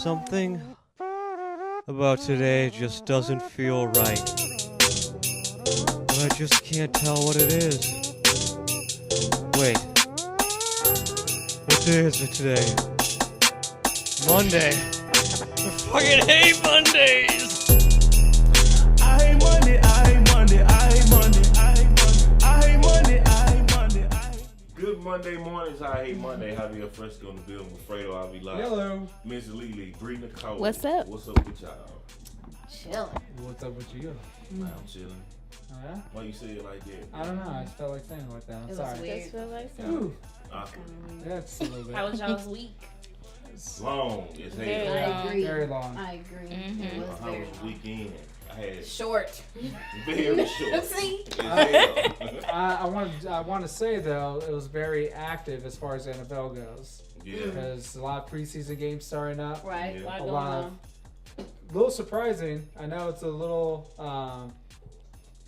Something about today just doesn't feel right. But I just can't tell what it is. Wait. What day is it today? Monday. I fucking hate Mondays! I hate Monday, I hate Monday, I hate Monday, I hate Monday, I hate Monday, I hate Monday, I hate Good Monday mornings, I hate Monday. Javier Fresco in the building with Fredo. I'll be live. Hello. Miss Lily, Bree Nicole. What's up? What's up with y'all? Chilling. What's up with you? I'm chilling. Oh, yeah? Why you say it like that? I don't know. I just felt like saying it like that. I'm It sorry. was weird. Just feel like Ooh, Awkward. that's a little bit. How was y'all's week? Long as Very hell. long. I agree. Very long. I agree. Mhm. It was How very was the long. weekend? I had Short. very short. See? As hell. I want to say though, it was very active as far as the NFL goes Yeah. because a lot of preseason games starting up. Right. Yeah. A lot A going lot on. of, a little surprising. I know it's a little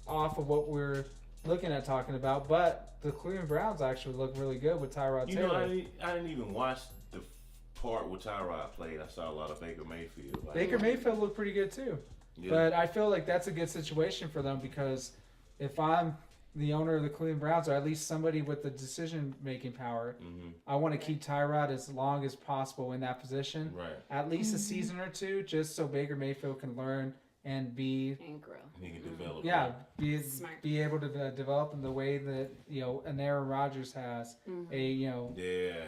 off of what we're looking at talking about, but the Cleveland Browns actually look really good with Tyrod You Taylor. know, I didn't even watch the part where Tyrod played. I saw a lot of Baker Mayfield. Like, Baker Mayfield looked pretty good too. yeah. But I feel like that's a good situation for them because if I'm the owner of the Cleveland Browns, or at least somebody with the decision-making power, Mhm. I want to keep Tyrod as long as possible in that position, Right. at least a season or two, just so Baker Mayfield can learn and be, And grow. He can develop. yeah, Smart. be able to develop in the way that an Aaron Rodgers has, Mhm. a Yeah.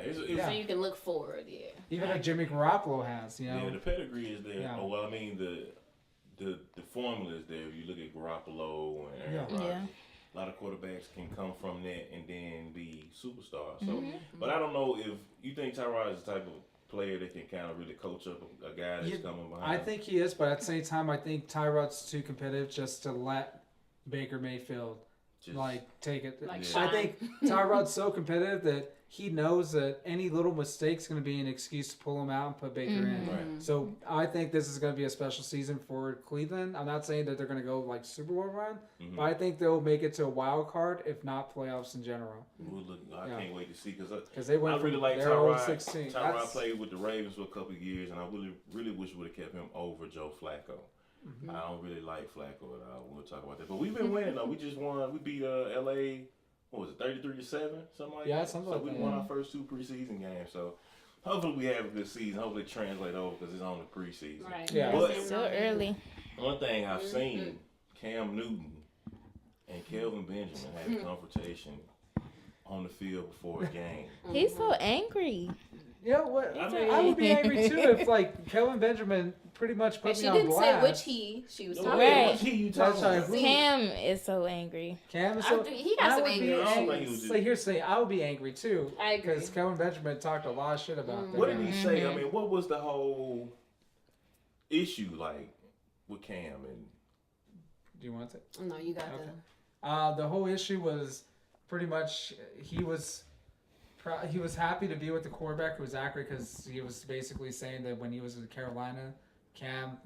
It's, Yeah. So you can look forward, yeah. even a Jimmy Garoppolo has, Yeah, the pedigree is there. Yeah. Oh, well, I mean, the formula is there. You look at Garoppolo and Aaron Yeah. Rodgers. Yeah. A lot of quarterbacks can come from that and then be superstars. So, Mm-hmm. but I don't know if you think Tyrod is the type of player that can kind of really coach up a guy that's Yeah, coming behind. I think he is, but at the same time, I think Tyrod's too competitive just to let Baker Mayfield Just- take it. Like Yeah. I shine. think Tyrod's so competitive that he knows that any little mistake's going to be an excuse to pull him out and put Baker in. Right. So I think this is going to be a special season for Cleveland. I'm not saying that they're going to go like Super Bowl run, Mhm. but I think they'll make it to a wild card, if not playoffs in general, We'll look, I Yeah. can't wait to see because because they went I really from like their Tyrod. 0-16. Tyrod That's- played with the Ravens for a couple of years, and I really wish we would have kept him over Joe Flacco. Mm-hmm. I don't really like Flacco at all. We'll talk about that. But we've been winning though. We just won. We beat LA. What was it, 33-7, something like Yeah, that. something so like we that. won our first 2 preseason games. So hopefully we have a good season. Hopefully it translate over because it's on the preseason. Right. Yeah. But Still early. one thing I've seen, Cam Newton and Kelvin Benjamin had a confrontation on the field before a game. He's so angry. Yeah, what? I mean- I would be angry too if like Kelvin Benjamin pretty much put And me she on didn't say blast. which he. She was No, talking wait, Right. what team you That's talking right. about? Cam is so angry. Cam is I so, think he got I some would anger be issues. angry. He was- Like here's the thing, I would be angry too. I agree. Because Kelvin Benjamin talked a lot of shit about that. What did he guy. say? I mean, what was the whole issue like with Cam? And Do you want to? No, you got Okay. The whole issue was pretty much he was happy to be with the quarterback who was accurate because he was basically saying that when he was in Carolina, Cam,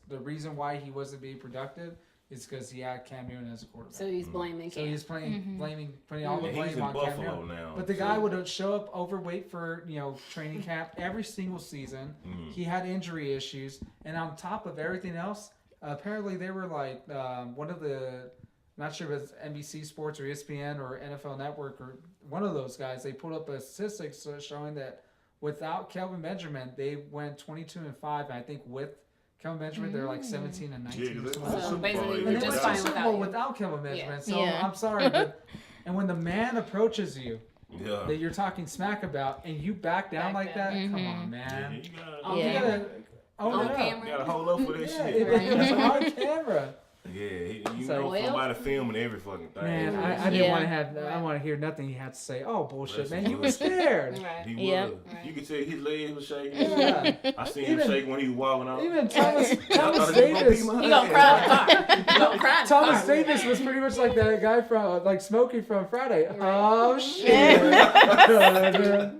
the reason why he wasn't being productive is because he had Cam Newton as a quarterback. So he's blaming So Cam. he's putting all the and he's blame in on Cam Buffalo Newton. now. But the guy would show up overweight for training camp every single season. Mhm. He had injury issues, and on top of everything else, apparently they were like one of the, not sure if it's NBC Sports or ESPN or NFL Network or one of those guys. They put up a statistics showing that without Kelvin Benjamin, they went 22-5, and I think with Kelvin Benjamin, they're like 17-19. Yeah, 'cause or that's something. the So Super basically, Bowl. we're And they just went to fine the Super without Bowl you. without Kelvin Benjamin. Yeah. So Yeah. I'm sorry, but and when the man approaches you Yeah. that you're talking smack about and you back down Back like down. that, come Mhm. on, man. You gotta, Oh, You Yeah. gotta own On it up. camera. you gotta hold up for that Yeah, shit. it's on camera. Yeah, you So- know Well- somebody filming every fucking thing. Man, I didn't Yeah. want to have. I want to hear nothing he had to say. Oh bullshit, That's man! He good. was scared. Right. He Yeah. was. Right. You could tell his legs was shaking. Yeah. I seen him Even- shaking when he was walking out. Even Thomas I thought Davis. he was gonna pee my He gonna hand. cry in the car. He gonna cry in the Thomas car. Davis was pretty much like that guy from like Smokey from Friday. Right. Oh shit! Man.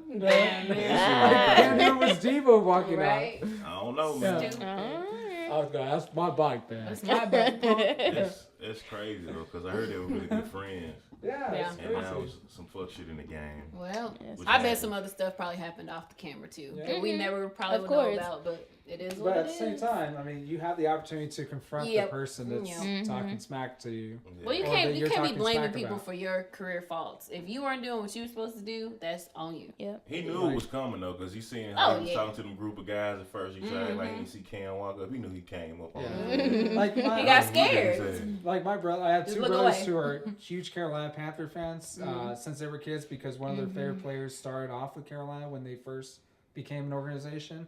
Like Andrew was Devo walking Right. I don't know, man. Yeah. Stupid. out. I was going, that's my bike, man. That's my bad. That's That's crazy though, because I heard they were really good friends, Yeah, Yeah. it's and now crazy. was some fuck shit in the game. Well, Yes. Which I bet happens. some other stuff probably happened off the camera too Yeah. that we never probably Of would know course. about. But it is But what at it the same is. time, I mean, you have the opportunity to confront Yep. the person that's Yep. talking smack to you. Yeah. Well, you Or can't that you you're can't be talking blaming smack people about. for your career faults. If you weren't doing what you were supposed to do, that's on you. He knew Like- it was coming though, because he seen Oh, how he was yeah. talking to them group of guys at first. He tried like he Mhm. didn't see Cam walk up. He knew he came up on Yeah. him. Like my, He got Look at his scared. ass. like my brother, I have Just two look brothers away. who are huge Carolina Panther fans Mhm. since they were kids because one of their favorite players started off with Carolina when they first became an organization.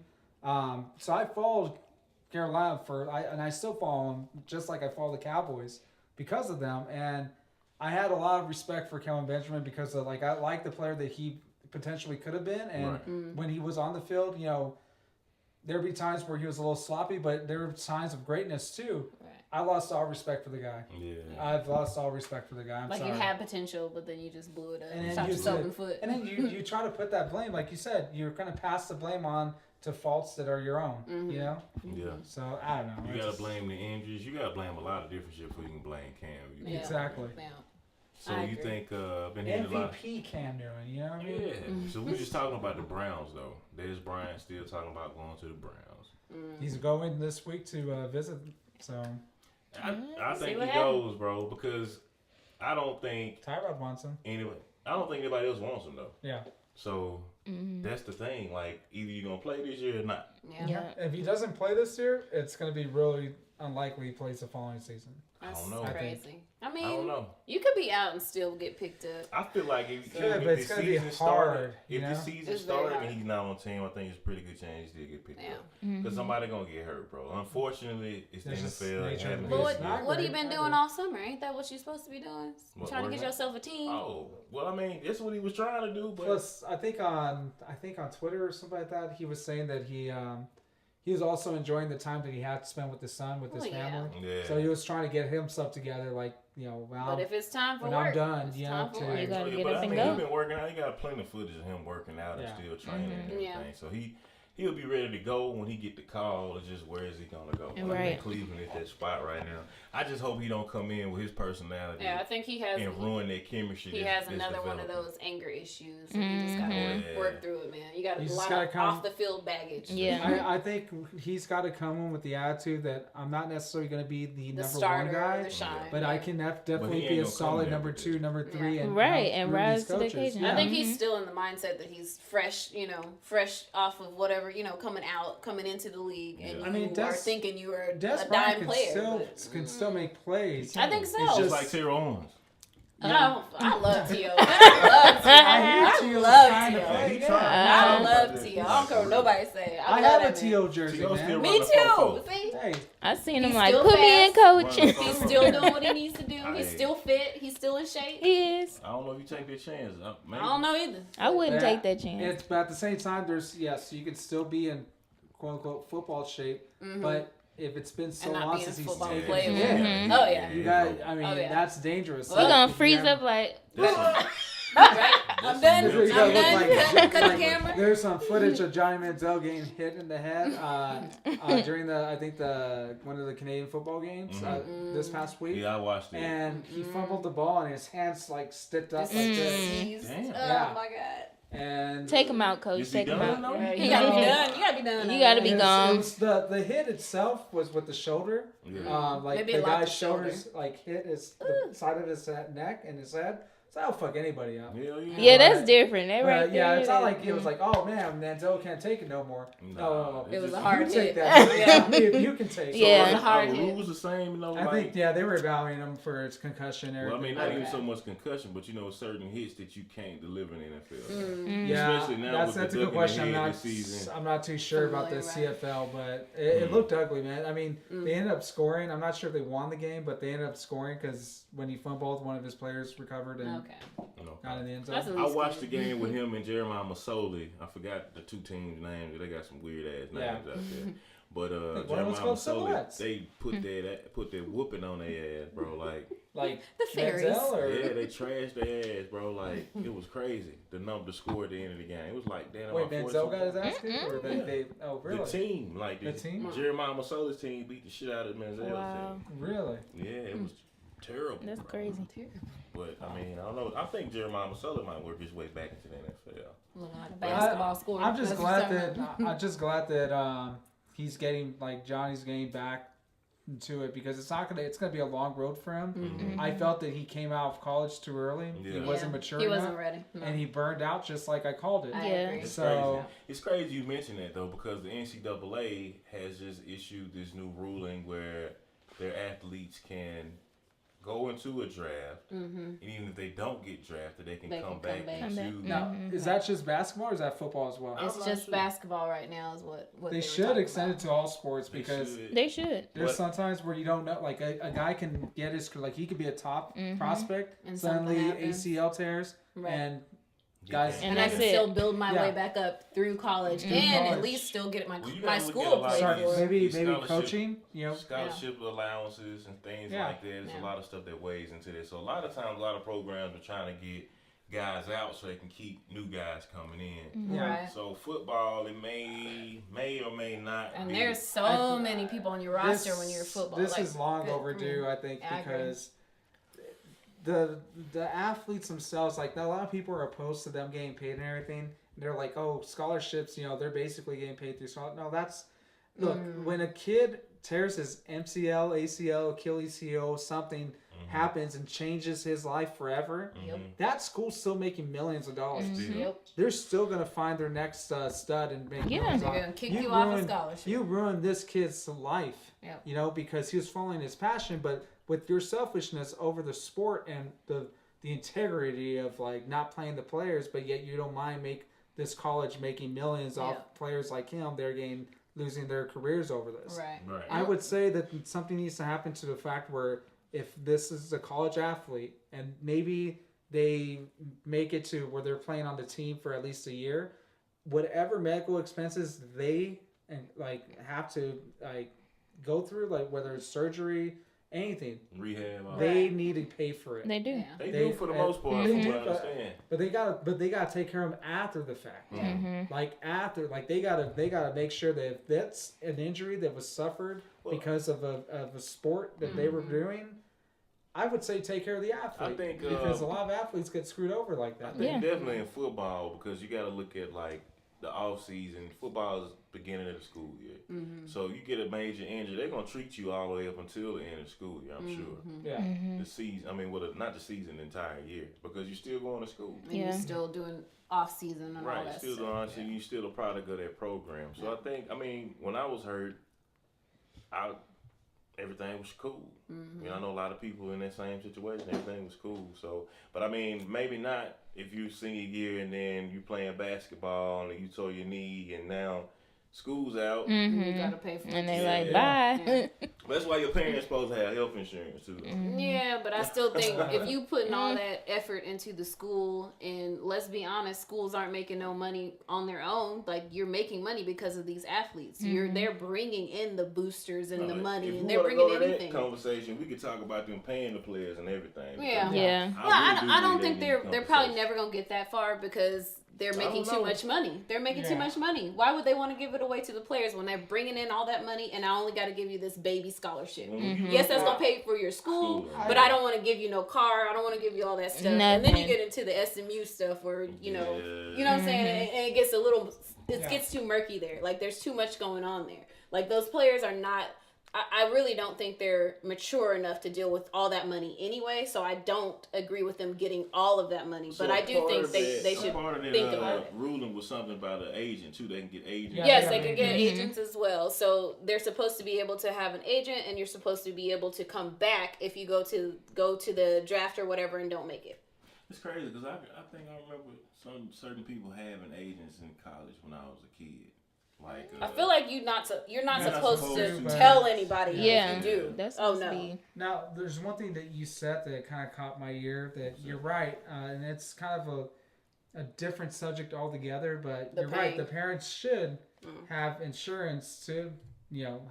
So I followed Carolina and I still follow them just like I follow the Cowboys because of them. And I had a lot of respect for Kelvin Benjamin because of, like, I like the player that he potentially could have been. And Right. when he was on the field, you know, there'd be times where he was a little sloppy, but there were signs of greatness too. Right. I lost all respect for the guy. Yeah. I've lost all respect for the guy. I'm Like sorry. you had potential, but then you just blew it up. And then Shot you yourself did. in the foot. And then you try to put that blame, like you said, you're going to pass the blame on to faults that are your own, you know? Yeah. So, I don't know. You It's gotta just- blame the injuries. You gotta blame a lot of different shit before you can blame Cam. Yeah. Exactly. Yeah. So I you agree. think been hitting a lot? MVP Cam Newton, you know what I mean? Yeah. So we're just talking about the Browns though. There's Brian still talking about going to the Browns. He's going this week to visit, so I See think what he happens. goes, bro, because I don't think Tyrod wants him. anybody else wants him though. Yeah. So that's the thing. Like either you're gonna play this year or not. Yeah. Yeah. If he doesn't play this year, it's going to be really unlikely he plays the following season. That's don't know. I think. crazy. I mean, I don't know. you could be out and still get picked up. I feel like if, Yeah, if but it's the gonna be season hard, started, you if the know? season It's very started hard. and he's not on team, I think it's a pretty good chance he still get picked Yeah. up. Because somebody gonna get hurt, bro. Unfortunately, it's the That's just NFL. It nature of happens. the But this what, It's year. not what have you great. been Not doing great. all summer? Ain't that what you're supposed to be doing? What, Trying to get working out? yourself a team. Oh, well, I mean, that's what he was trying to do, but Plus, I think on Twitter or something like that, he was saying that he was also enjoying the time that he had to spend with his son, with his Oh, yeah. family. yeah. So he was trying to get himself together, like, you know, But if it's time for when I'm work, done, it's you time know, for to- work. You gotta Yeah, get but up I and mean, go. He's been working out. He got plenty of footage of him working out Yeah. and still training and everything. Yeah. So he'll be ready to go when he get the call. It's just where is he gonna go? I think Right. Cleveland is that spot right now. I just hope he don't come in with his personality Yeah, I think he has. and ruin that chemistry. He that's- has that's another one of developing. those anger issues. And you just gotta Mhm. work through it, man. You got You a just lot gotta of come- off the field baggage. Yeah. I think he's got to come in with the attitude that I'm not necessarily going to be the The number starter, one guy, the shine. but I can definitely ain't be a gonna come solid there number with 2, it. number 3, Yeah. and Right, help and through rise these to the coaches. occasion. I Yeah. think he's still in the mindset that he's fresh, fresh off of whatever, coming into the league, and Yeah. you I mean, are Des- thinking you are Des a Bryant dime can player. still but- can still make plays. I think so. It's Just like Terrell Owens. I love T.O. I T.O. love trying to T.O. play. He Yeah. tried. I He love tried. T.O. I don't care what nobody say. I love have a that man. T.O. jersey, T.O. man. still Me run the too. 4-4. See? Hey, I seen him He's like, still put me in fast. coaching. He's still doing what he needs to do. He's Hey. still fit. He's still in shape. He is. I don't know if you take that chance. I don't know either. I wouldn't Yeah. take that chance. it's but at the same time, you can still be in quote unquote football shape, but if it's been so And not long be in since he's football taken player. hit, Oh, yeah. you got. I mean, Oh, yeah. that's dangerous. Well, We're gonna If freeze you up like, Right. I'm done. That's I'm what you gotta done. look Cut the camera. There's some footage of Johnny Manziel getting hit in the head during one of the Canadian football games this past week, Yeah, I watched it. and he fumbled the ball and his hands like sticked up like Just this, sneezed. Damn. Oh my god. and take him out, coach. Is he Take him done, out. though? You gotta be done. You gotta be done. You gotta be it gone. was the hit itself was with the shoulder. Yeah. Like Maybe the it locked guy's the shoulder. shoulders like hit the side of his neck and his head. So that'll fuck anybody up. Hell yeah. Yeah, that's different. That right there. Yeah, it's not that- like it was like, oh man, Manziel can't take it no more. Nah, No, It was a just- hard you take hit. that. Yeah. If you can take it. Yeah. It was a hard Are the hit. rules the same? I Like, think they were evaluating him for his concussion. well, I mean, not even Okay. so much concussion, but certain hits that you can't deliver in the NFL. Mm. Yeah, Especially now with that's the a good duck in the question. head this season. I'm not too sure about the Familiar, CFL, but it looked ugly, man. I mean, they ended up scoring. I'm not sure if they won the game, but they ended up scoring because when he fumbled, one of his players recovered and Okay. got in the end That's zone. a I watched the game with him and Jeremiah Masoli. I forgot the two teams' names. They got some weird ass names Yeah. out there. But one Jeremiah was called Masoli, Silhouettes. they put that whooping on their ass, bro. Like, Like The fairies. Manziel or yeah, they trashed their ass, bro. Like, it was crazy. The score at the end of the game. It was like, damn. wait, about 40 Manziel got his ass kicked, or they oh really? The team, like The team? Jeremiah Masoli's team beat the shit out of Manziel's Wow. team. Really? Yeah, it was. terrible. That's bro. crazy. But I mean, I don't know. I think Jeremiah Masoli might work his way back into the NFL. Looking like a basketball scorer. I'm just That's glad something. that he's getting Johnny's getting back into it because it's gonna be a long road for him. Mm-hmm. I felt that he came out of college too early. Yeah. He wasn't mature He enough, wasn't ready. No. and he burned out just like I called it. I Yeah. agree. It's So- crazy. It's crazy you mention that though, because the NCAA has just issued this new ruling where their athletes can go into a draft, and even if they don't get drafted, they can come back Come back. into. Now, is that just basketball or is that football as well? I'm It's not just sure. basketball right now is what They were should talking extend about. it to all sports They because should. They should. there's But- sometimes where you don't know, like a guy can get he could be a top prospect, And suddenly something happens. ACL tears, Right. and Get guys, that. And I that's can it. still build my Yeah. way back up through college and college. at least still get my Well, you my gotta look at a school lot of play sorry, these- for. maybe scholarship- coaching, Scholarship allowances and things Yeah. like that. There's Yeah. a lot of stuff that weighs into this. So a lot of times, a lot of programs are trying to get guys out so they can keep new guys coming in. Yeah. Right. So football, it may or may not. And be. there's so many people on your roster when you're football. This like, is long good- overdue, I think, I agree. because the athletes themselves, like a lot of people are opposed to them getting paid and everything. They're like, oh, scholarships, they're basically getting paid through scholarship. No, that's look, when a kid tears his MCL, ACL, Achilles heel, something happens and changes his life forever, that school's still making millions of dollars. Yep. They're still gonna find their next stud and make millions. They're off. gonna kick you off a ruined- scholarship. You ruined this kid's life. Yep. Because he was following his passion, but with your selfishness over the sport and the integrity of like not playing the players, but yet you don't mind make this college making millions off players like him. They're losing their careers over this. Right. Right. I would say that something needs to happen to the fact where if this is a college athlete and maybe they make it to where they're playing on the team for at least a year, whatever medical expenses they have to go through, like whether it's surgery, anything, Rehab. they need to pay for it. They do. Yeah. They they- do for the most part. they From do, what I understand. But they gotta take care of them after the fact. They gotta make sure that if that's an injury that was suffered because of a sport that they were doing, I would say take care of the athlete. I think, because a lot of athletes get screwed over like I that. think Yeah. definitely in football, because you got to look at like the off season. Football is beginning of the school year, so you get a major injury, they're gonna treat you all the way up until the end of the school year. I'm sure. Yeah. The season, I mean, not the season, the entire year, because you're still going to school. And you're still doing off season and all Right, that still stuff. doing, you still a product of that program. So I think, when I was hurt, everything was cool. I know a lot of people in that same situation. Everything was cool. So, but maybe not if you senior year and then you playing basketball and you tore your knee and now school's out. You gotta pay for it. And they Yeah. like, bye. Yeah. That's why your parents supposed to have health insurance too. Yeah, but I still think if you putting all that effort into the school, and let's be honest, schools aren't making no money on their own. Like, you're making money because of these athletes. They're bringing in the boosters and the money, If and we they're wanna bringing go to anything. that conversation, we could talk about them paying the players and everything. Yeah. Yeah. Well, I really don't believe think they they're need they're probably conversation. never gonna get that far because they're making don't too know. much money. They're making too Yeah. much money. Why would they want to give it away to the players when they're bringing in all that money and I only got to give you this baby scholarship? Yes, that's gonna pay for your school, School, but I don't want to give you no car. I don't want to give you all that stuff. And then you Nothing. get into the SMU stuff where you know Yeah. what I'm saying, and it gets a little, it gets too murky there. Like there's too much going on there. Like those players are not. I really don't think they're mature enough to deal with all that money anyway, so I don't agree with them getting all of that money. So but I do part think of they that- should part of that, think about it. ruling was something about an agent too. They can get agents. Yeah. Yes, they could get agents as well. So they're supposed to be able to have an agent, and you're supposed to be able to come back if you go to the draft or whatever and don't make it. It's crazy because I think I remember certain people having agents in college when I was a kid. Like I feel like you're not supposed supposed to to. tell anybody Yeah. if you do. That's Oh supposed to no. be. Now, there's one thing that you said that kind of caught my ear. That you're right, and it's kind of a different subject altogether. But The you're right. paying. The parents should have insurance to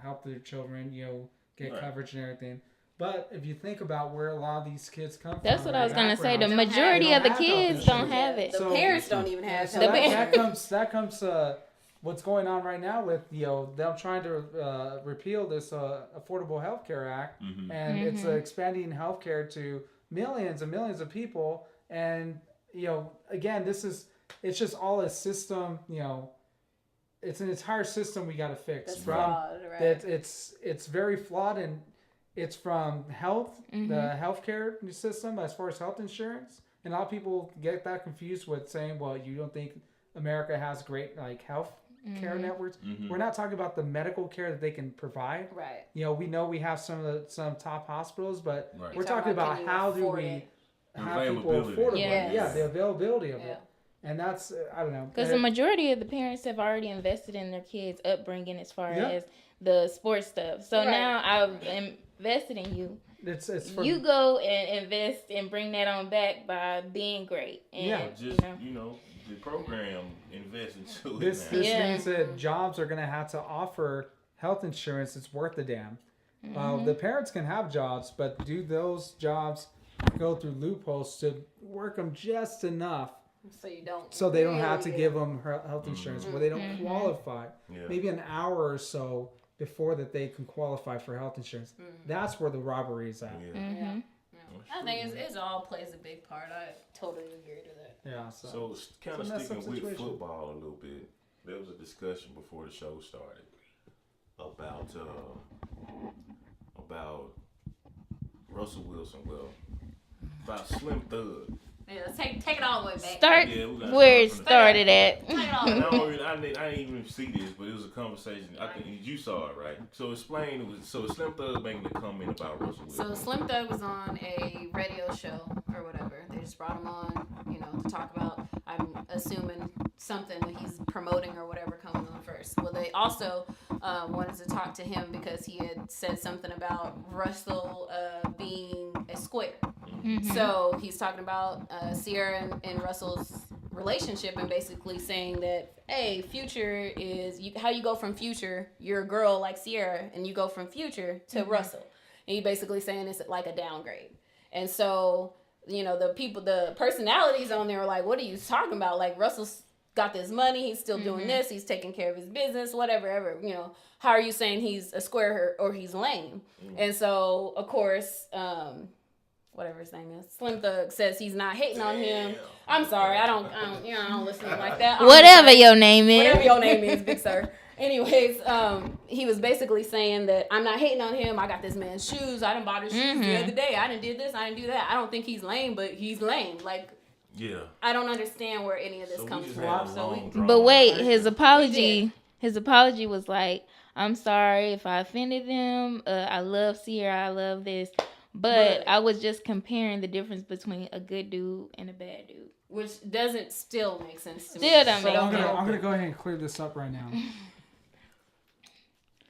help their children get Right. coverage and everything. But if you think about where a lot of these kids come That's from, what I was their gonna say. The backgrounds, majority they of the don't have health kids don't insurance. have it. The So- parents don't even have So The health parents- that insurance. comes what's going on right now with them trying to repeal this Affordable Health Care Act, and it's expanding healthcare to millions and millions of people. And again, it's just all a system. It's an entire system we got to fix. That's flawed, right? It's very flawed, and it's from health, the healthcare system as far as health insurance. And a lot of people get that confused with saying, "Well, you don't think America has great health care networks?" We're not talking about the medical care that they can provide. Right. We know we have some top hospitals, but Right. we're talking about how do we have people affordable? Yes. The availability of it. And that's, I don't know. Because the majority of the parents have already invested in their kids' upbringing as far as the sports stuff. So now I've invested in you. It's you go and invest and bring that on back by being great. And, the program invest into this it now. This means that jobs are going to have to offer health insurance that's worth the damn. The parents can have jobs, but do those jobs go through loopholes to work them just enough so they don't have to give them health insurance where they don't qualify? Maybe an hour or so before that they can qualify for health insurance. That's where the robbery is at. I think it all plays a big part. I totally agree to that. Yeah. So kind of sticking with football a little bit, there was a discussion before the show started about Russell Wilson. Well, about Slim Thug. Yeah, let's take it all the way back. Start where it started at. I didn't even see this, but it was a conversation. I think you saw it, right? So explain. Slim Thug making a comment about Russell Wilson. So Slim Thug was on a radio show or whatever. They just brought him on, to talk about, I'm assuming, something that he's promoting or whatever comes on first. Well, they also wanted to talk to him because he had said something about Russell being a square. So he's talking about Sierra and Russell's relationship and basically saying that, hey, Future is how you go from Future, you're a girl like Sierra, and you go from Future to Russell. And he's basically saying it's like a downgrade. And so, the personalities on there are like, what are you talking about? Like, Russell's got this money, he's still doing this, he's taking care of his business, whatever, ever. How are you saying he's a square or he's lame? And so, of course, whatever his name is, Slim Thug says he's not hating on him. I'm sorry, I don't listen to him like that. Whatever your name is. Whatever your name is, big sir. Anyways, he was basically saying that I'm not hating on him. I got this man's shoes. I didn't buy his shoes the other day. I didn't did this. I didn't do that. I don't think he's lame, but he's lame. Like, I don't understand where any of this comes from. But wait, his apology was like, I'm sorry if I offended them. I love Sierra. I love this. But I was just comparing the difference between a good dude and a bad dude. Which doesn't still make sense to me. Still don't make sense. I'm going to go ahead and clear this up right now.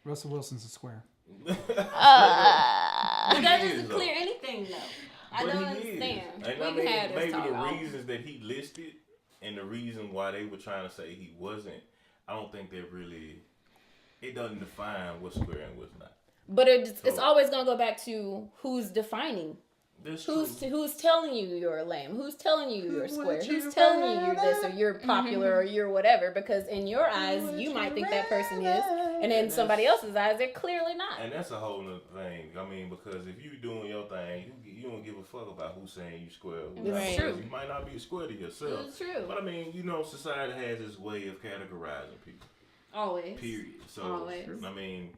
Russell Wilson's a square. But that doesn't clear anything, though. I don't understand. And maybe the reasons that he listed and the reason why they were trying to say he wasn't, I don't think that really, it doesn't define what's square and what's not. But it's always going to go back to who's defining. Who's telling you you're lame? Who's telling you you're square? Who's telling you you're this or you're popular or you're whatever? Because in your eyes, you might think that person is, and in somebody else's eyes, they're clearly not. And that's a whole nother thing. I mean, because if you doing your thing, you don't give a fuck about who's saying you square. It's true. You might not be a square to yourself. It's true. But I mean, society has its way of categorizing people. Always. Period. So, always. I mean,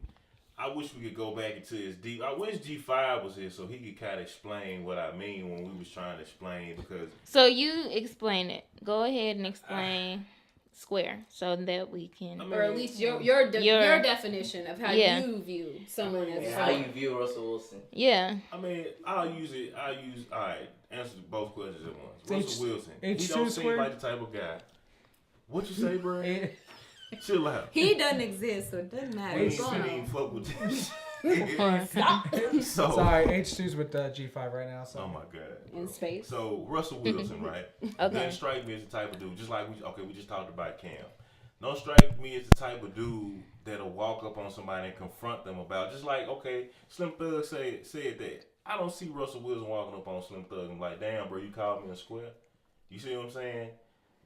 I wish we could go back into his deep. I wish G5 was here so he could kind of explain what I mean when we was trying to explain because. So you explain it. Go ahead and explain square so that we can. Or at least your definition of how you view someone as how you view Russell Wilson. Yeah. I mean, all right, answer both questions at once. Russell Wilson. He don't seem like the type of guy. What you say, bro? Chill out. He doesn't exist, so it doesn't matter. We shouldn't even fuck with this. Stop. Sorry, H2's with G5 right now. So. Oh my God. In space. So Russell Wilson, right? Okay. Doesn't strike me as the type of dude. Just like we just talked about Cam. Don't strike me as the type of dude that'll walk up on somebody and confront them about. Just like Slim Thug said that. I don't see Russell Wilson walking up on Slim Thug and like, damn, bro, you called me a square. You see what I'm saying?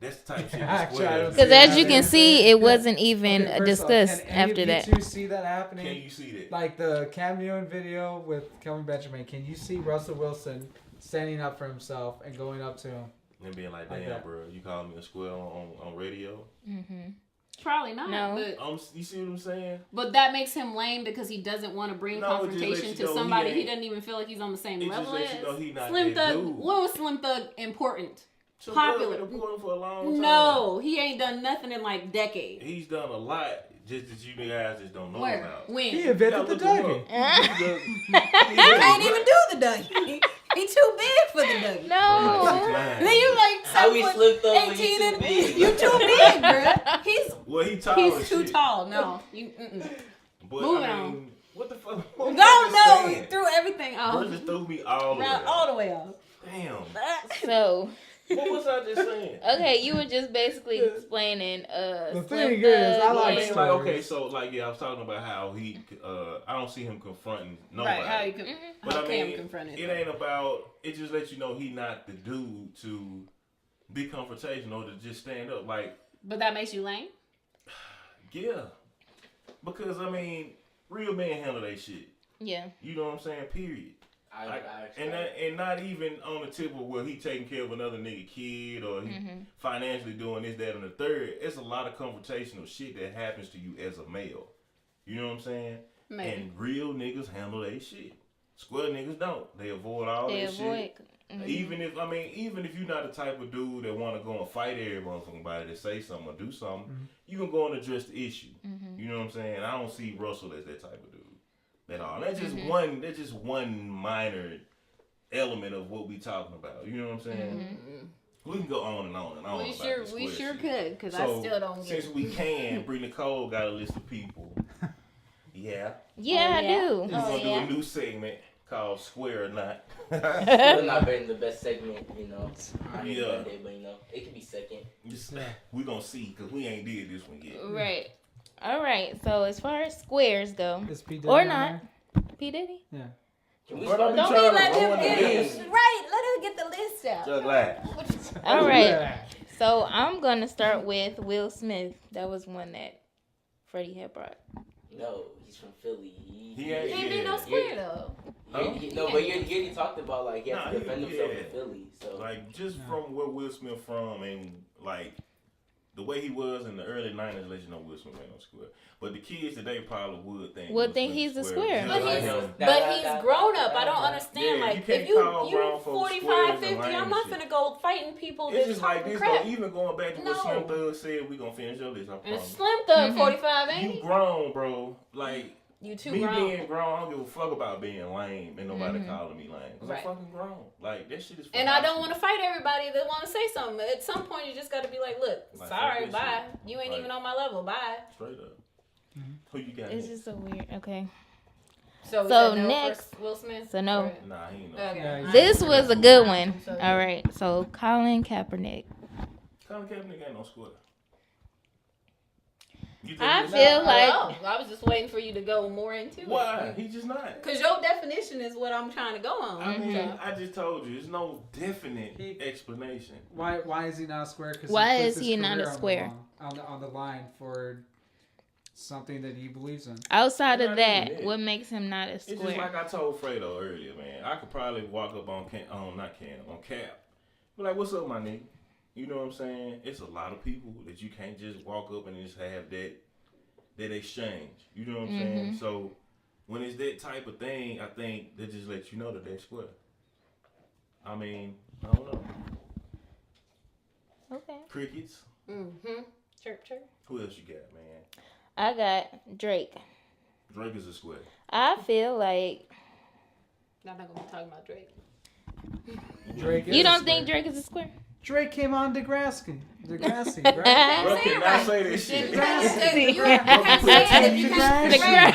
That's the type of shit Actually, I Square. don't Because see as that. you can see, it wasn't even Okay, first off, discussed can any after of that. you two see that happening? Can you see that? Like the cameo video with Kelvin Benjamin. Can you see Russell Wilson standing up for himself and going up to him? And being like, Like damn, that. bro, you calling me a square on radio? Probably not. No. You see what I'm saying? But that makes him lame because he doesn't want to bring No, it just confrontation lets you to know somebody he he ain't- doesn't even feel like he's on the same It just level lets as. you know he not Slim that Thug. dude. When was Slim Thug important? So Popular. Thug been important for a long time. No, he ain't done nothing in like decades. He's done a lot, just that you guys just don't know Where? about. When? He He invented the Dougie. can't even do the Dougie. He too big for the Dougie. No. Then you like How he 7 slipped foot up when 18 he and too big? you too big, bruh. Well, he tall as He's too shit. tall. No, you. But, Moving I mean, on. What the fuck? Don't What was know. I He saying? threw everything off. Bro just threw me all the way. All the way off. Damn. So, What was I just saying? okay, you were just basically explaining The Slim thing is, I Thug like I and- mean, stories. like, okay, so, like, yeah, I was talking about how he, I don't see him confronting nobody. Right? How you can? But How I Cam mean, confronted? it ain't about, it just lets you know he not the dude to be confrontational, to just stand up. Like, But that makes you lame. yeah. Because, I mean, real men handle that shit. Yeah. You know what I'm saying? Period. Like, I and not even on the tip of where he taking care of another nigga kid or he financially doing this, that, and the third. It's a lot of confrontational shit that happens to you as a male. You know what I'm saying? Maybe. And real niggas handle that shit. Square niggas don't. They avoid all They that avoid. shit. Even if you're not the type of dude that want to go and fight every motherfucking body that say something or do something, you can go and address the issue. You know what I'm saying? I don't see Russell as that type of dude at all. That's just one. That's just one minor element of what we talking about. You know what I'm saying? We can go on and on and on. We about sure this we square sure shit. could because I So, still don't get since it. we can, Brie Nicole got a list of people. Yeah. Yeah, I do. We're gonna do a new segment called Square or Not. Still not better than the best segment, you know. Yeah. Monday, but you know, it could be second. We gonna see because we ain't did this one yet. Right. All right. So as far as squares go, Is P. Diddy or on not, there? P Diddy. Yeah. Can we But start? I be Don't trying be to let him ruin the get list. it. Right, let him get the list out. Just like. All right. So I'm gonna start with Will Smith. That was one that Freddie had brought. No, he's from Philly. He ain't- He ain't be no square though. No, but you already talked about like he had Nah, to defend himself yeah. in Philly. So Like just from where Will Smith from and like the way he was in the early '90s, let you know Will Smith ain't no square. But the kids today probably would think. Would Will think Smith he's a is square. just But like he's him. but he's grown up. I don't understand. Yeah, like you can't if you call grown folks 45, squares and 50, I'm lame not shit. gonna go fighting people It's that's just like talking this crap. though. Even going back to what No. Slim Thug said, we gonna finish your list. I And promise. Slim Thug 45 ain't You he? grown, bro. Like. You too Me grown. being grown, I don't give a fuck about being lame and nobody calling me lame. Cause Right. I'm fucking grown. Like, that shit is for And I high don't school. want to fight everybody that want to say something. At some point, you just got to be like, look, Like, sorry, fuck this bye. shit. You ain't Like- even on my level. Bye. Straight up. Who you got? It's next? just so weird. Okay. So, So is that no next- for Will Smith? so no. Or- Nah, he ain't no. Okay. Yeah, This was a good one. So, All right. So Colin Kaepernick. Colin Kaepernick ain't no square. You think I he's feel not? like- Oh, I was just waiting for you to go more into Why? it. He just not. Because your definition is what I'm trying to go on. I mean, So- I just told you, there's no definite explanation. Why is he not a square? 'Cause Why puts is his he not career a on the square? on the line for something that he believes in. Outside of Not that, even that. what makes him not a It's just square? like I told Fredo earlier, man. I could probably walk up on on Cap. Be like, what's up, my nigga? You know what I'm saying? It's a lot of people that you can't just walk up and just have that exchange. You know what I'm saying? So when it's that type of thing, I think they just let you know that they're square. I mean, I don't know. Okay. Crickets. Mm-hmm. Chirp, chirp. Who else you got, man? I got Drake. Drake is a square. I feel like I'm not going to be talking about Drake. Drake is you a don't square. think Drake is a square? Drake came on Degrassi, right? Bro, Say can it I right. say this shit? You Bro, can't say it if you can't say it.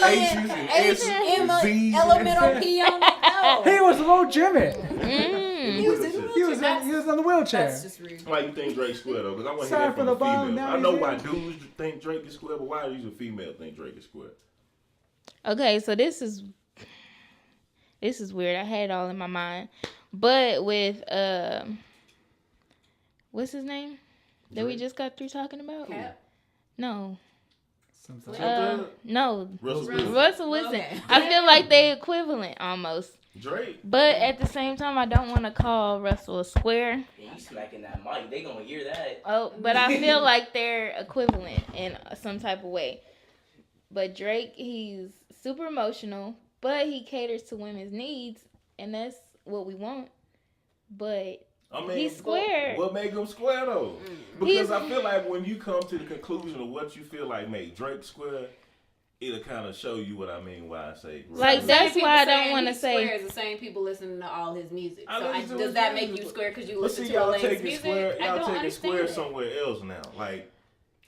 Asians and S's and Z's. Elemental P on it. He No. was low Jimmy. Mm. He was in He was on the wheelchair. That's just rude. Why you think Drake's square though? Because I want to hear Sorry that for from the the ball, female. now I know he's why in. dudes think Drake is square, but why do you female think Drake is square? Okay, so this is weird. I had it all in my mind, but with What's his name? That we just got through talking about? Cap? No. Sometimes. No. Russell Russell Wilson. Okay. I feel like they equivalent almost. Drake. But at the same time, I don't want to call Russell a square. Yeah, you smacking that mic. They gonna hear that. Oh, but I feel like they're equivalent in some type of way. But Drake, he's super emotional, but he caters to women's needs, and that's what we want. But I mean, he's square. What make him square though? Because I feel like when you come to the conclusion of what you feel like make Drake square, it'll kind of show you what I mean. Why I say Like, that's why I don't want to say. Square is the same people listening to all his music. I So listen to does his that music, make you but- square because you But listen see, to y'all Elaine's take it music? square. I Y'all don't take it understand square that. somewhere else now. Like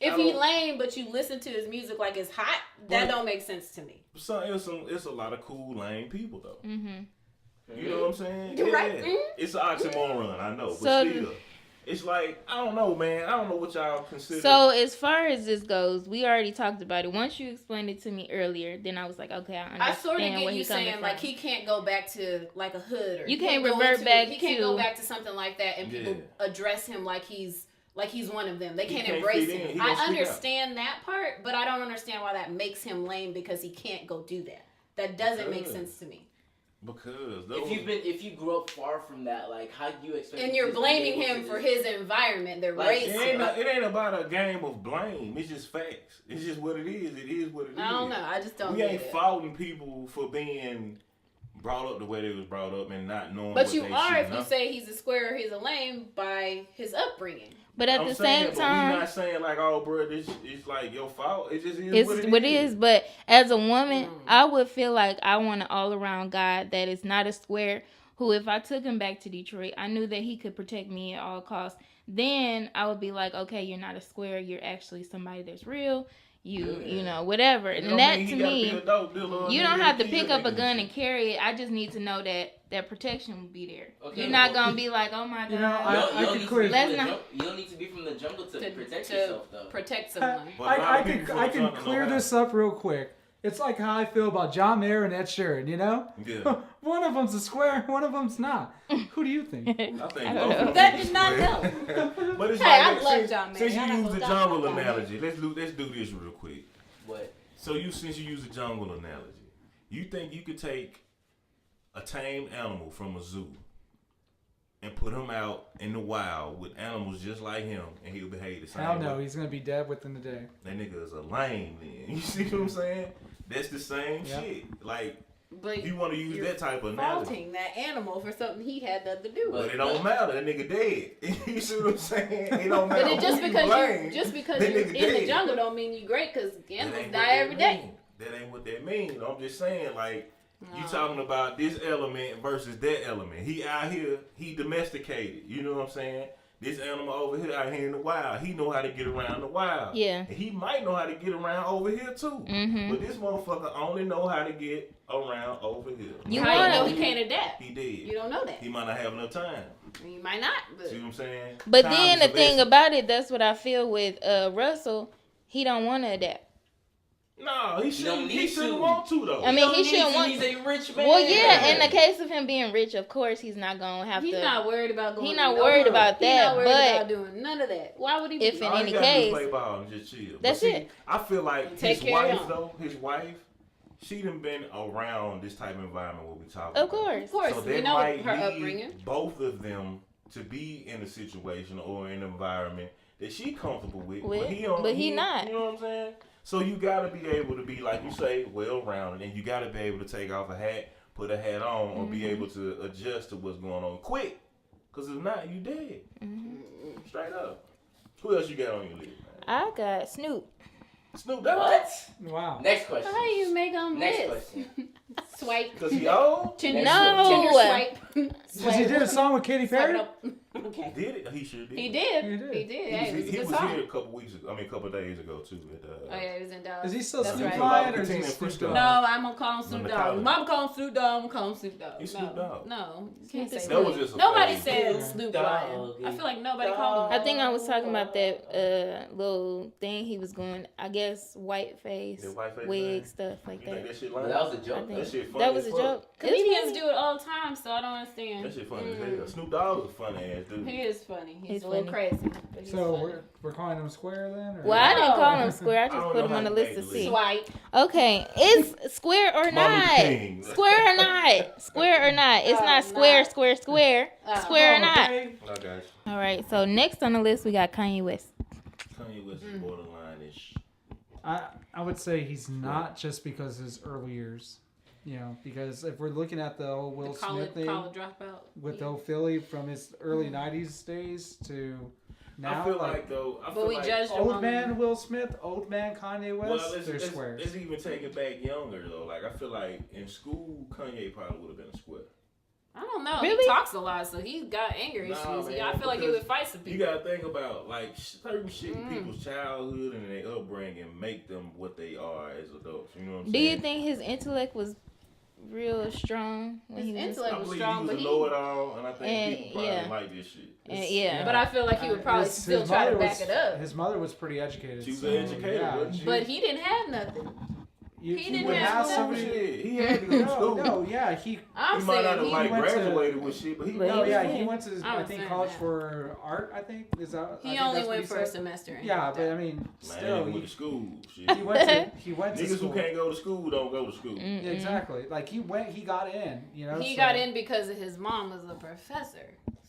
If I he don't- lame, but you listen to his music like it's hot, that But- don't make sense to me. it's a lot of cool lame people though. Mm-hmm. You know what I'm saying? You're right. Mhm. It's an oxymoron, I know, but So- still, it's like I don't know, man. I don't know what y'all consider. So as far as this goes, we already talked about it. Once you explained it to me earlier, then I was like, okay, I understand I sort of where get you he's coming saying from. like he can't go back to like a hood or You he can't go revert into- back He can't to- go back to something like that and people Yeah. address him like he's one of them. They He can't can't embrace fit in. him. He I gonna speak understand that part, but I don't understand why that makes him lame because he can't go do that. That doesn't make Because- sense to me. because those, If you grew up far from that, like how do you expect? And him you're to be blaming able him to for just- his environment. They're Like, racist. it ain't about a game of blame. It's just facts. It's just what it is. It is what it is. I don't know. I just don't We get ain't it. faulting people for being brought up the way they was brought up and not knowing. But what you they are should if you know. say he's a square or he's a lame by his upbringing. But at I'm the saying, same but we time, not saying like, oh, bro, this is like your fault. It just is it's what it is. But as a woman, I would feel like I want an all-around guy that is not a square. Who, if I took him back to Detroit, I knew that he could protect me at all costs. Then I would be like, okay, you're not a square. You're actually somebody that's real. You know, whatever. And that to me, you don't have to pick up a gun and carry it. I just need to know that protection will be there. Okay, You're not well, gonna be like, oh my god. You know, You don't I need could to be clear. from Let's the not- jung- You don't need to be from the jungle to protect to yourself, though. protect someone. But a lot of I people can don't know clear how. this up real quick. It's like how I feel about John Mayer and Ed Sheeran, you know? Yeah. One of them's a square, one of them's not. Who do you think? I think don't both know. of them That is did not square. But it's Hey, I like, love since, John Mayer. since Y'all you not use the gonna jungle talk about analogy, let's do this real quick. What? So since you use the jungle analogy, you think you could take a tame animal from a zoo and put him out in the wild with animals just like him, and he'll behave the same Hell no, way? he's gonna be dead within the day. That nigga is a lame then. You see what I'm saying? That's the same Yeah. shit. Like, But you want to use you're that type of analogy. faulting that animal for something he had nothing to do with. But it don't matter. That nigga dead. You see what I'm saying? It don't matter. But it just who because blame. you just because That you're nigga in the dead. jungle don't mean you great because That animals ain't die what that every day. mean. That ain't what that mean. I'm just saying, like, you No. talking about this element versus that element. He out here, he domesticated. You know what I'm saying? This animal over here out here in the wild, he know how to get around the wild. Yeah. And he might know how to get around over here too. Mhm. But this motherfucker only know how to get around over here. You How you wanna- know he can't adapt? He did. You don't know that. He might not have enough time. You might not. But See what I'm saying? But Time then is the thing essence. about it, that's what I feel with Russell. He don't want to adapt. No, he don't shouldn't. need He shouldn't to. want to though. I mean, he shouldn't want. He's a rich man. Well, yeah. In the case of him being rich, of course, he's not gonna have he's to. not worried about going. He to not no worried club. about He that, not worried but about doing none of that. Why would he? Be? if in All any you gotta do is case, play ball and just chill. that's But see, it. I feel like Take his care wife of him. though, his wife, she done been around this type of environment what we talking of about. course. Of course, So we that know might her lead upbringing. both of them to be in a situation or an environment that she comfortable with. With, But but he he not. You know what I'm saying? So you gotta be able to be, like you say, well rounded, and you gotta be able to take off a hat, put a hat on, or be able to adjust to what's going on quick. Cause if not, you dead. Straight up. Who else you got on your list, man? I got Snoop. Snoop Dogg. What? Wow. Next question. How you make him Next this? question. Swipe. Cause he old? Tinder, No. Tinder swipe. Because he did a song with Katy Swipe it Perry? up. Okay. Did it? He sure did. He did. He did. He did. He Hey, it was a he good was song. here a couple weeks ago. I mean, a couple days ago too. At, Oh yeah, he was in Dallas. Is he still That's Snoop right. Lion or is he King and Snoop Frisco. Dogg? No, I'm gonna call him Snoop On the Dogg. college. Mom call him Snoop Dogg. I'm gonna call him Snoop Dogg. He's no, Snoop Dogg. no, you can't say That That Snoop. was just a Nobody phase. said Snoop Snoop Dogg. Lion. I feel like nobody called him. I think I was talking about that little thing he was going. I guess white face, The white face wig thing? stuff like You think that. that shit But lying? that was a I joke. think That shit funny that was as a fuck. joke. It's Comedians funny. do it all the time, so I don't understand. That shit funny as hell. Snoop Dogg was a funny ass dude. He is funny. He's He's a little funny. crazy. But he's So funny. we're calling him Square then? Or? Well, I didn't call No. him square. I just I don't put know him on how the to list to make the see. Swipe. Okay, it's square or Martin Luther not? King. Square or not? Square or not? It's not square, not. square, square. Oh, Square or not? Okay. I got you. All right. So next on the list we got Kanye West. Kanye West is borderline-ish. I would say he's not just because of his early years. You know, because if we're looking at the old Will The college Smith thing dropout. with Yeah. the old Philly from his early 90s days to now, I feel like though. But we judged him old on man Will Smith, old man Kanye West, Well, they're let's squares. even take it back younger though. Like I feel like in school, Kanye probably would have been a square. I don't know. Really? He talks a lot, so he got anger Nah, issues. man, I feel like he because would fight some You people. gotta think about like certain shit in people's childhood and their upbringing make them what they are as adults. You know what I'm Do saying? you think his intellect was real strong when His he was in intellect I school? believe strong, he was but a he- know-it-all, and I think And, people probably yeah. like this shit. Yeah. But I feel like he would probably His- still his try to mother back was- it up. His mother was pretty educated. She was so, educated, yeah. wasn't she? But he didn't have nothing. You, He you didn't would have have no somebody. Shit, he had to go to No, school. no, yeah, he. I'm He might not have saying he like went to- graduated with shit, but he But No, he was yeah, cool. he went to, I I'm think, saying college that. for art. I think is that. I he think only that's what went he for said. a semester. and Yeah, he but I died. mean, Man, still, he went he to school. Shit. went to Niggas school. who can't go to school don't go to school. Mm-mm. Exactly. Like he got in. You know. He so- got in because his mom was a professor.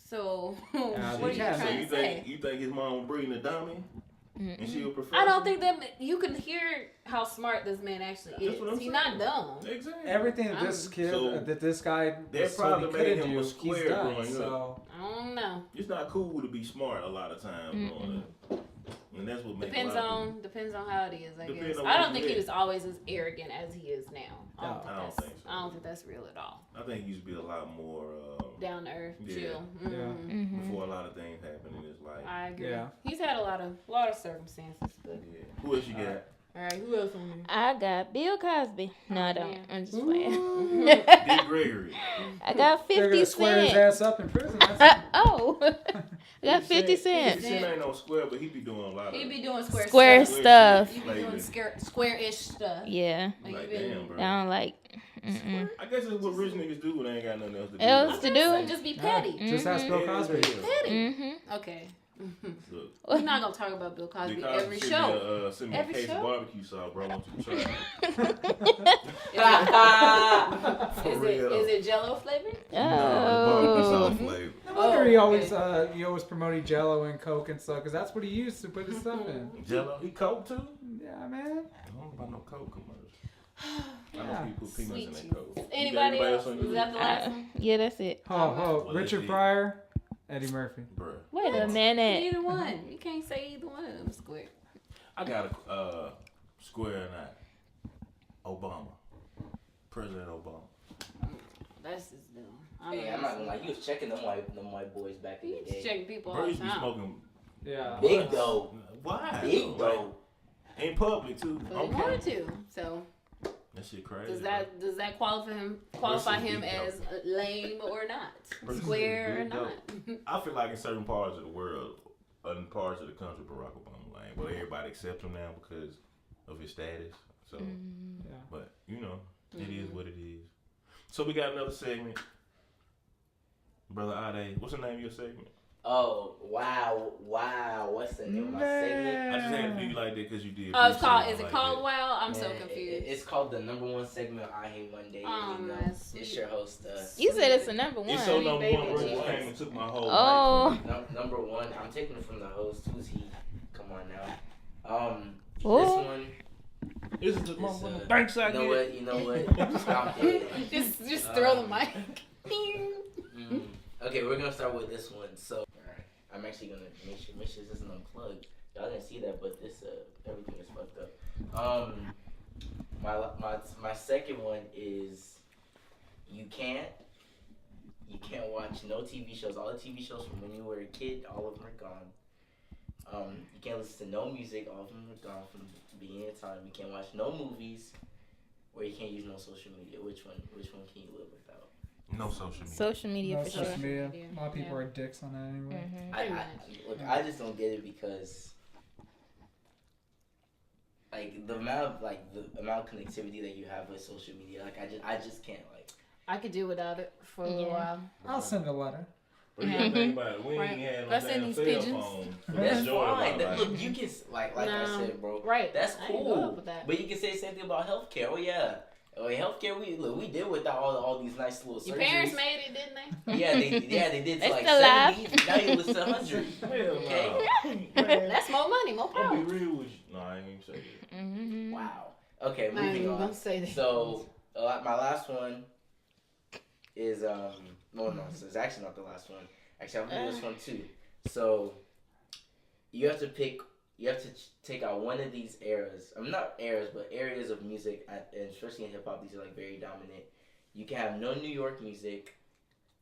So what are you yeah, So trying you to say? think his mom was breeding a dummy? And she a professor? I don't think that you can hear how smart this man actually That's what I'm is. He's saying. not dumb. Exactly. Everything that this kid, So, that this guy that was told he probably made couldn't him a do, square he's done. growing up. So I don't know. It's not cool to be smart a lot of times. Growing up. And that's what makes Depends a lot of on how it is. I Depends guess. on I what don't think you he is. was always as arrogant as he is now. I No, don't think I don't that's. think so. I don't think that's real at all. I think he used to be a lot more Down to earth, Yeah. chill. Yeah. Mhm. before a lot of things happened in his life. I agree. Yeah. He's had a lot of circumstances, but Yeah. Who else you got? all right. Who else on here? I got Bill Cosby. No, I don't. Yeah. I'm just playing. Big Gregory. I got they're 50 gonna square his Cent. ass up in prison. That's Oh, I got 50 Cent. 50 Cent ain't no square, but he be doing a lot of He be doing square Square stuff. stuff. He be doing square-ish stuff. Yeah. Like, Like, he been- damn, bro. I don't like. Mm-mm. I guess it's what rich niggas do when they ain't got nothing else to do. Else to do? So just be petty. just ask Bill Yeah, Cosby. yeah. Petty. Mm-hmm. Okay. Look, We're not gonna talk about Bill Cosby Big Cosby every sent show. Me send me Every a case show? of barbecue sauce, bro. I want you to try it. For Is real. it Jello flavored? No, barbecue Oh. sauce flavor. No wonder he always okay. he always promoted Jello and Coke and stuff because that's what he used to put his stuff in. Jello, he Coke too? Yeah, man. I don't know about no Coke commercial. I know Yeah. people put peanuts in Sweet their Coke. You got Anybody else? on Is your that the list? last one? Yeah, that's it. Oh, Well, Richard it- Pryor, Eddie Murphy. Bruh. Wait a minute. Either one. You can't say either one of them square. I got a square or not. Obama. President Obama. That's just dumb. Hey, I'm not gonna lie, you was checking them white boys back in You the just day. checking people Bro all the used to be time. smoking Yeah. Big though. Why? Big though? though. Like, in public too. But he wanted to. So That shit crazy. does that qualify him big though. as lame or not? Versus Square or big not? I feel like in certain parts of the world, in parts of the country, Barack Obama lame, but everybody accepts him now because of his status. So, Yeah. but you know, it is what it is. So we got another segment, Brother Ade. What's the name of your segment? Oh, wow. What's the name of my segment? I just had to do you like that because you did. Oh, it's called. appreciate Is it like called that. Wow? I'm so Man, confused. It's called the #1 segment of I Hate Monday. Oh, You know, that's it's sweet. your host. You said it's a number one. It's so number Baby one. Bro just Jesus. came and took my whole. Oh. mic from me. #1. I'm taking it from the host. Who's he? Come on now. This Oh. one. This is the is, motherfucking thanks I You know what? Stop it. just throw the mic. Okay, we're gonna start with this one. So, alright, I'm actually gonna make sure this isn't unplugged. Y'all didn't see that, but this everything is fucked up. My second one is you can't watch no TV shows. All the TV shows from when you were a kid, all of them are gone. You can't listen to no music. All of them are gone from the beginning of time. You can't watch no movies, or you can't use no social media. Which one can you live without? No social media. Social media No for social sure. media. media. A lot of people Yeah. are dicks on that anyway. Mm-hmm. I just don't get it because like the amount of connectivity that you have with social media, like I just can't like. I could do without it for a little Yeah. while. I'll send a letter. But you gotta think about it. We Right. ain't had no Let's send damn these cell pigeons. phone. That's Enjoy fine. my That, life. look, you can like No. I said, bro. Right. That's I ain't going up cool. with that. But you can say the same thing about healthcare. Oh yeah. Oh, healthcare. We deal with all these nice little Your surgeries. parents made it, didn't they? they did They like still alive. 70. Now you listen to 100. Hell Okay. no. Man, That's more money, more I'm power. gonna be real with you. No, I ain't even say that. Mm-hmm. Wow. Okay, I ain't moving even on. gonna say that. So my last one is no, it's actually not the last one. Actually, I'm gonna do this one too. So you have to take out one of these eras. Not eras, but areas of music, and especially in hip hop, these are like very dominant. You can have no New York music,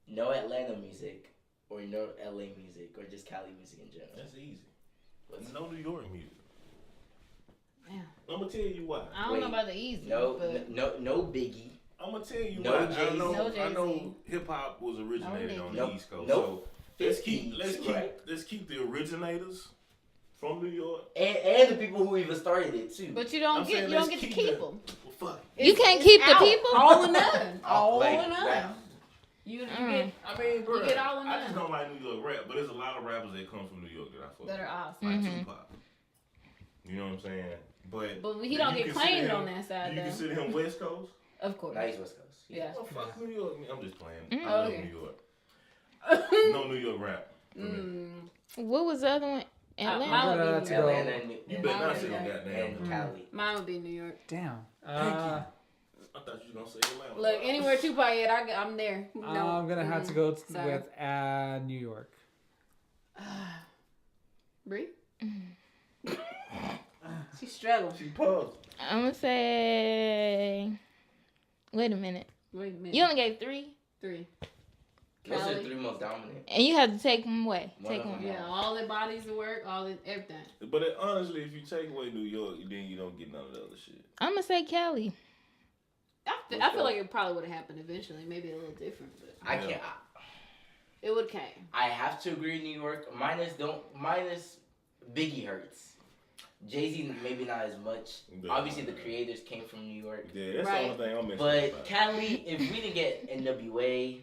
no Atlanta music, or no LA music, or just Cali music in general. That's easy. No New York music. Yeah. I'm gonna tell you why. I don't know about the easy. No, but no Biggie. I'm gonna tell you No why. Jay-Z. No I know Jay-Z. hip hop was originated on the Nope. East Coast. Nope. So let's keep Right. the originators from New York. And the people who even started it too. But you don't I'm get saying you don't let's get to keep keep the- them. Well, fuck. You can't keep the people? All or none. All Like or none. that. You get I mean, bro, You get all in I there. just don't like New York rap, but there's a lot of rappers that come from New York that I fuck that with. are awesome. Like Mhm. Tupac. You know what I'm saying? But He don't you get consider claimed him- on that side, Do you though. consider him West Coast? Of course. Now he's West Coast. Yeah. Oh, fuck New York. I'm just playing. Mm. I love Okay. New York. No New York rap. For me. What was the other one? Atlanta. Mine would gonna be have New to York. go. Atlanta and You better not say Mine no would goddamn. and Cali. Mine would be New York. Damn. I thought you was gonna say Atlanta. Look, anywhere Tupac at, I'm there. No. I'm gonna have to go Sorry. with New York. Bree? She struggled. She paused. I'm gonna say. Wait a minute. Wait a minute. You only gave 3, 3. Those are Cali. the 3 most dominant. and you have to take them away. One Take of them. them. Yeah, all their bodies of work, everything. But honestly, if you take away New York, then you don't get none of the other shit. I'm gonna say Cali. I feel like it probably would have happened eventually, maybe a little different, but I can't. it would came. I have to agree. New York minus Biggie hurts. Jay-Z maybe not as much. Yeah. Obviously, the creators came from New York. Yeah, that's Right. the only thing I'm missing. But Cali, if we didn't get NWA,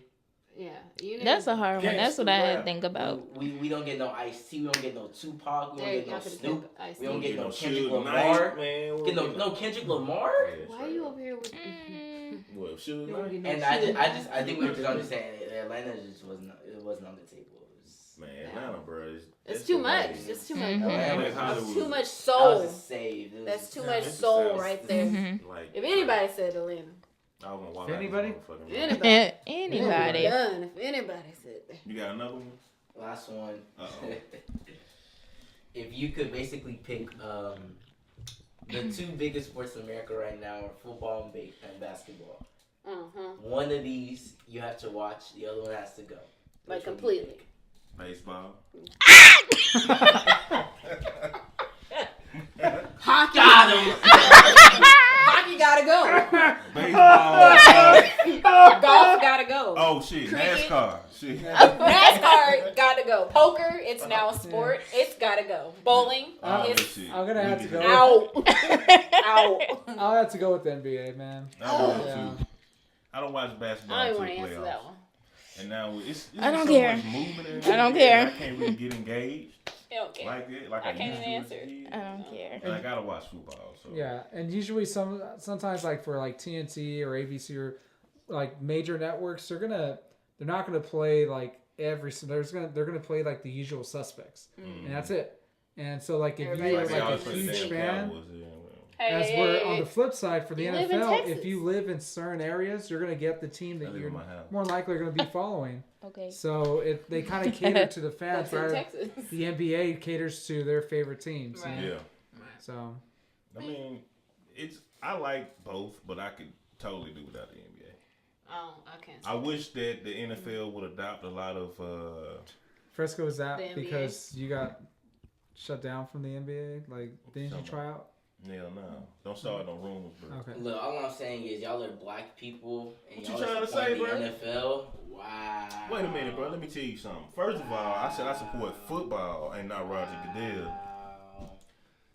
Yeah. You That's a hard one. That's what I had to rap. think about. we don't get no Ice-T, we don't get no Tupac, we don't get no Snoop, we don't get no Suge Kendrick Knight, Lamar. man. Get no Kendrick Lamar. Yeah, Why straight you up. over here with? Well, Suge You don't Knight. get no And I think we were just understanding Atlanta just wasn't on the table. It was, Man, Atlanta, bro. It's too much. It's too much. Mhm. Atlanta That's was- Hollywood. Too much that soul. was a save. It was That's too just- much That's soul the right there. Mhm. Like, If anybody said Atlanta, I was gonna walk If out this anybody? motherfucking room. anybody, Anybody. done. If anybody said that, You got another one? Last one. Uh-oh. If you could basically pick the 2 biggest sports in America right now are football and basketball. One of these you have to watch, the other one has to go. like Which one do you completely. pick? Baseball. Hockey. Got him! Hockey gotta go. Baseball. Golf gotta go. Oh shit, Cricket. NASCAR. Shit. NASCAR gotta go. Poker, it's now a sport. It's gotta go. Bowling, Oh, it's shit. I'm gonna have to go. out. Out. I'll have to go with the NBA, man. I would Yeah. too. I don't watch basketball I don't until even the want to answer playoffs. that one. And now it's I don't so care. much movement in I don't NBA, care. I can't really get engaged I don't care. like that. Like I I can't used to even as a answer. kid. I don't care. And I gotta watch football. So Yeah, and usually sometimes like for like TNT or ABC or like major networks, they're not gonna play like they're gonna play like the usual suspects, and that's it. And so like if Everybody you're Like they like always a play the huge damn fan, Cowboys, yeah, well. as we're on the flip side for the You live in NFL, Texas. if you live in certain areas, you're gonna get the team I that live you're in my house. more likely are gonna be following. Okay. So they kind of cater to the fans, That's in right? Texas. The NBA caters to their favorite teams. Right. Yeah. So I mean, I like both, but I could totally do without the NBA. Oh, I can't. I wish that the NFL would adopt a lot of Fresco is out The NBA. because you got shut down from the NBA. Like, didn't you try out? hell no. Don't start no rumors, bro. Okay. Look, all I'm saying is y'all are black people and What you y'all trying to support say, the bro? NFL. Wow. Wait a minute, bro. Let me tell you something. First of all, I said I support football and not Roger Goodell. Wow.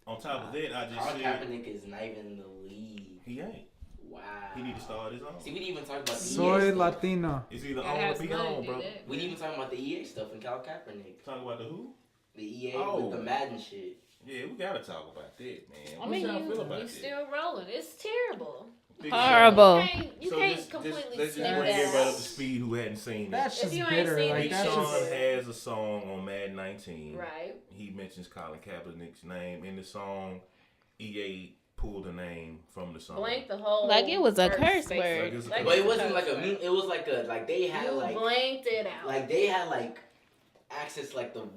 On top of that, I just Colin said Kaepernick is not even in the league. he ain't. Wow. He need to start his own. See, we didn't even talk about the Soy EA stuff. Latino. It's either Gotta on or have be some money home, to do bro. that. We didn't even talk about the EA stuff and Colin Kaepernick. Talk about the who? The EA Oh. with the Madden shit. Yeah, we gotta talk about that, man. I What mean, y'all feel you about that? still rolling. It's terrible. Horrible. You So can't just completely let's sniff just bring that everybody out. up to speed who hadn't seen it. That's If just you ain't bitter. seen Like it, Big that's Sean just. has a song on Madden 19. Right. He mentions Colin Kaepernick's name in the song. EA pulled the name from the song. Blank the whole. Like it was a first curse space. word. Like it's a Like But it it's wasn't like curse a word. meme. It was like they had You like blanked it out. like they had like access like the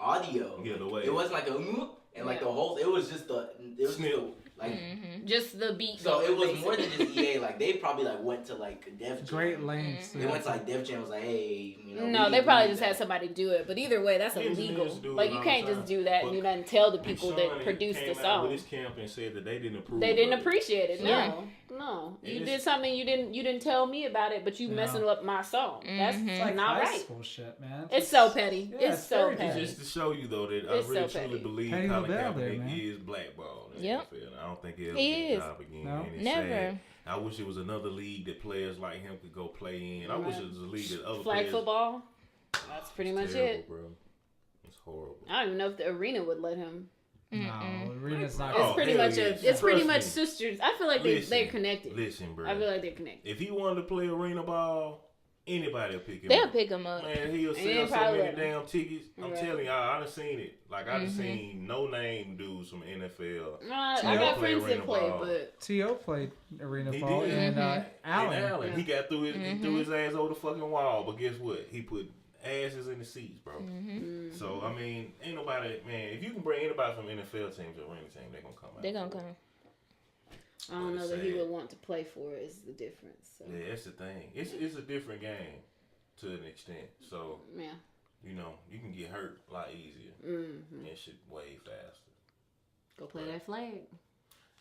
audio. Yeah, the way. It wasn't like a and like Yeah. the whole. It was just the. It was just Snip. the, like. Mm-hmm. Just the beat. So it going, was more than basically. just EA. Like they probably like went to like Def Jam. Great lengths. They went to like Def Jam. Was like, hey, you know. No, we they probably need just that. had somebody do it. But either way, that's Engineers illegal. do it Like you all can't the just time. do that But and you not tell the Big people Sean that produced came the out with song. his camp and said that they didn't approve. They didn't of it. appreciate it. Yeah. No. It You is- did something you didn't tell me about it, but you Yeah. messing up my song. That's Mhm. It's like not high right. school shit, man. It's so petty. Yeah, it's it's so very It's petty. just to show you though that It's I really so truly petty. believe Petty Colin LaBelle there, Kaepernick man. is blackballed in Yep. the NFL. I don't think he'll He get is. a job again. No. And it's Never. sad. I wish it was another league that players like him could go play in. I wish Right. it was a league that other Flag players. football. That's pretty much Terrible, it. bro. It's horrible. I don't even know if the arena would let him. No, arena's not. Oh, It's pretty hell much yes. it's pretty Trust much me. sisters. I feel like they're connected. Listen, bro. I feel like they're connected. If he wanted to play arena ball, anybody will pick him They'll up. pick him up. Man, he'll And sell they so probably many let him. damn tickets. I'm Right. telling y'all, I done seen it. Like, I done Mhm. seen no-name dudes from NFL. I T.O. got play friends that arena play, ball. but T.O. played arena He ball, did. and And Allen. Allen, he got through his, he Mhm. threw his ass over the fucking wall. But guess what? He put asses in the seats, bro. Mm-hmm. So, I mean, ain't nobody, man, if you can bring anybody from NFL team to arena team, they're going to come out. They're gonna come. I don't know that he Sad. would want to play for it is the difference. So. Yeah, that's the thing. It's a different game to an extent. So, Yeah. you know, you can get hurt a lot easier Mm-hmm. and shit way faster. Go play that flag.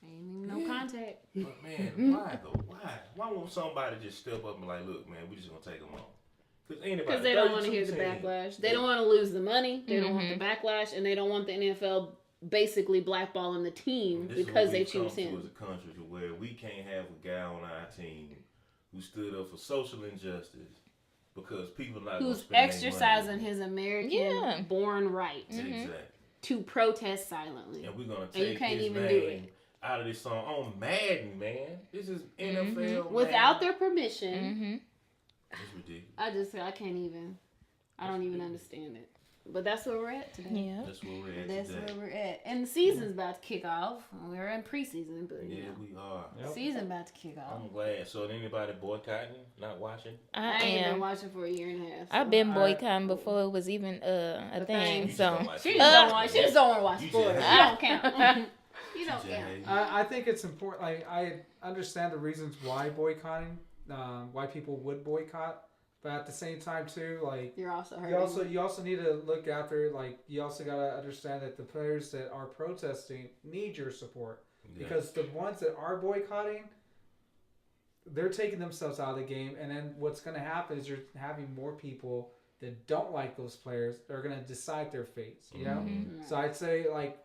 Ain't even no contact. But man, why though? Why won't somebody just step up and be like, look, man, we just gonna take them on? Because they don't want to hear the 32 teams. backlash. They don't want to lose the money. They don't want the backlash, and they don't want the NFL basically blackballing the team This is because what they we've come choose to him. as a country to where we can't have a guy on our team who stood up for social injustice because people not Who's gonna spend their exercising money. his Yeah. American-born right Exactly. to protest silently. And we're gonna And you take can't his even do name out of this song on Madden, man. This is NFL Without Madden. their permission. Mm-hmm. It's ridiculous. I can't even. I don't even understand it. But that's where we're at today. Yeah. That's where we're at That's today. where we're at. And the season's about to kick off. We're in preseason, but Yeah, we are. Yep. season about to kick off. I'm glad. So anybody boycotting, not watching? I I ain't been am. watching for a year and a half. I've so- been boycotting before it was even a thing. You just So don't like She it. just don't watch. She just don't want to watch You sports. just- You don't count. You don't Just count. hate it. I think it's important. Like I understand the reasons why boycotting, why people would boycott, but at the same time too, like You're also hurting. you also need to look after. Like you also gotta understand that the players that are protesting need your support Yeah. because the ones that are boycotting, they're taking themselves out of the game, and then what's gonna happen is you're having more people that don't like those players. They're gonna decide their fates. You know. Mhm. So I'd say, like,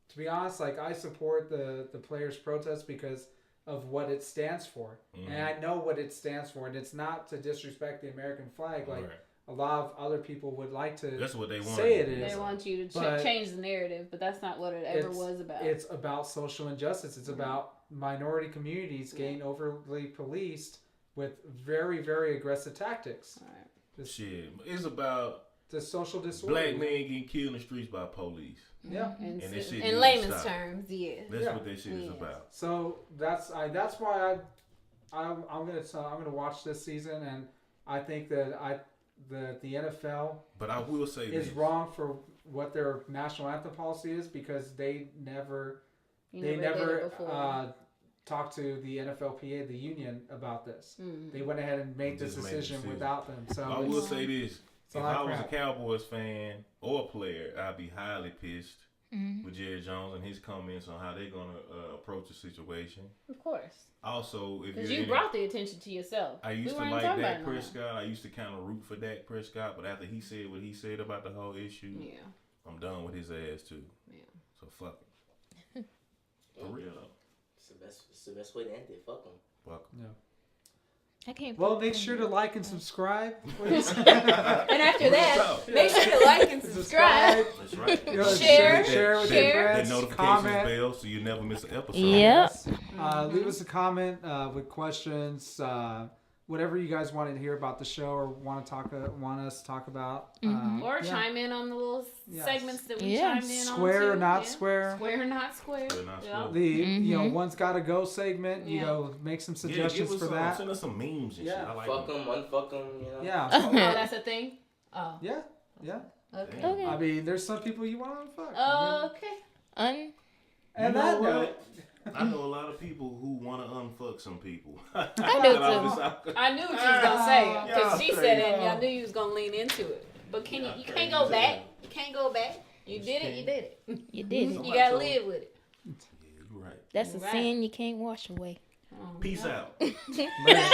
to be honest, like I support the players' protest because of what it stands for, and I know what it stands for, and it's not to disrespect the American flag, like Right. a lot of other people would like to That's what they want. say it is. They want you to But change the narrative, but that's not what it ever was about. It's about social injustice. It's about minority communities getting overly policed with very, very aggressive tactics. Alright. This, Shit, it's about the social disorder. black men getting killed in the streets by police. Yeah. And And this shit in needs to layman's stop. terms, yeah. That's Yeah. what that shit is Yeah. about. So that's why I'm gonna watch this season, and I think that the NFL But I will say is this. wrong for what their national anthem policy is because they never You they never did it never before. talked to the NFLPA, the union, about this. Mhm. They went ahead and made this Just made the decision decision. without them. So I will say this. a If lot I of was a crap. Cowboys fan or a player, I'd be highly pissed Mhm. with Jerry Jones and his comments on how they're going to approach the situation. Of course. Also, if Because you're you in brought the attention to yourself. I used We to weren't like talking Dak about it no more. Prescott. I used to kind of root for Dak Prescott, but after he said what he said about the whole issue, Yeah. I'm done with his ass too. Yeah. So fuck it. For real though. It's the best way to end it. Fuck them. Fuck 'em. I can't. Well, make sure to like and subscribe, please. And after that, make sure to like and subscribe. That's right. You know, Share. share with Share. your That friends. notifications Comment. bell so you never miss an episode. Yep. Leave us a comment with questions, whatever you guys want to hear about the show or want us to talk about. Or chime in on the little segments that we Yeah. chimed in on. Square or too. not Yeah. square. Square or not square. Square or not Yeah. square. The you know one's got to go segment. You Yeah. know, make some Yeah, suggestions give us for some, that. send us some memes and Yeah. shit. I like Fuck them. them, unfuck them. You know. Yeah, Oh, that's a thing? Oh, yeah. okay. Okay. I mean, there's some people you want to fuck. Okay. And You know that what? note, I know a lot of people who want to unfuck some people. I do too. I knew what you was gonna say because she Yeah, said it, yeah. and I knew you was gonna lean into it. But can you can't go back. You can't go back. You did it. You did it. You did it. You gotta live with it. Yeah, you're right. That's a Right. sin you can't wash away. Peace out. man.